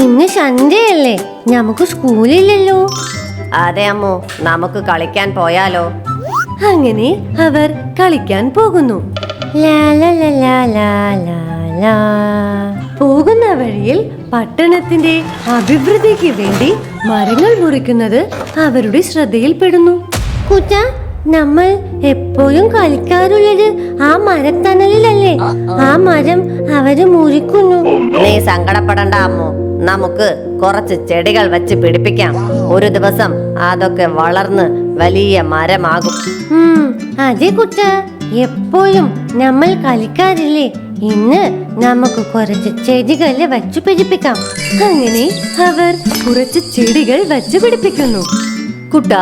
ഇന്ന് സൺഡേ അല്ലേ, നമുക്ക് സ്കൂളില്ലല്ലോ. അതെ അമ്മു, നമുക്ക് കളിക്കാൻ പോയാലോ? അങ്ങനെ അവർ കളിക്കാൻ പോകുന്നു. ലാ ലാ ലാ ലാ ലാ ലാ ലാ. പോകുന്ന വഴിയിൽ പട്ടണത്തിന്റെ അഭിവൃദ്ധിക്ക് വേണ്ടി മരങ്ങൾ മുറിക്കുന്നത് അവരുടെ ശ്രദ്ധയിൽപ്പെടുന്നു. കുട്ട, നമ്മൾ എപ്പോഴും കളിക്കാറുള്ളത് ആ മരത്തണലിലല്ലേ? ആ മരം അവര് മുറിക്കുന്നു. നീ സങ്കടപ്പെടണ്ട അമ്മു, നമുക്ക് കുറച്ച് ചെടികൾ വെച്ച് പിടിപ്പിക്കാം. ഒരു ദിവസം അതൊക്കെ വളർന്ന് വലിയ മരമാകും. അതെ കുട്ട, എപ്പോഴും നമ്മൾ കളിക്കാറില്ലേ? ഇന്ന് നമുക്ക് കുറച്ച് ചെടികൾ വച്ചു പിടിപ്പിക്കാം. അങ്ങനെ അവർ കുറച്ച് ചെടികൾ വച്ചു പിടിപ്പിക്കുന്നു. കുട്ട,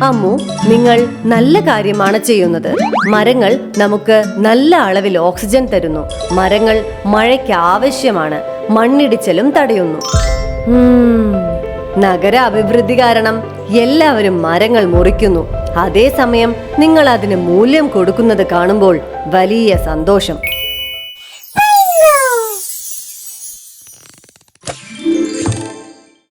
അമ്മു, നിങ്ങൾ നല്ല കാര്യമാണ് ചെയ്യുന്നത്. മരങ്ങൾ നമുക്ക് നല്ല അളവിൽ ഓക്സിജൻ തരുന്നു. മരങ്ങൾ മഴയ്ക്ക് ആവശ്യമാണ്. മണ്ണിടിച്ചിലും തടയുന്നു. നഗര അഭിവൃദ്ധി കാരണം എല്ലാവരും മരങ്ങൾ മുറിക്കുന്നു. അതേസമയം നിങ്ങൾ അതിന് മൂല്യം കൊടുക്കുന്നത് കാണുമ്പോൾ വലിയ സന്തോഷം.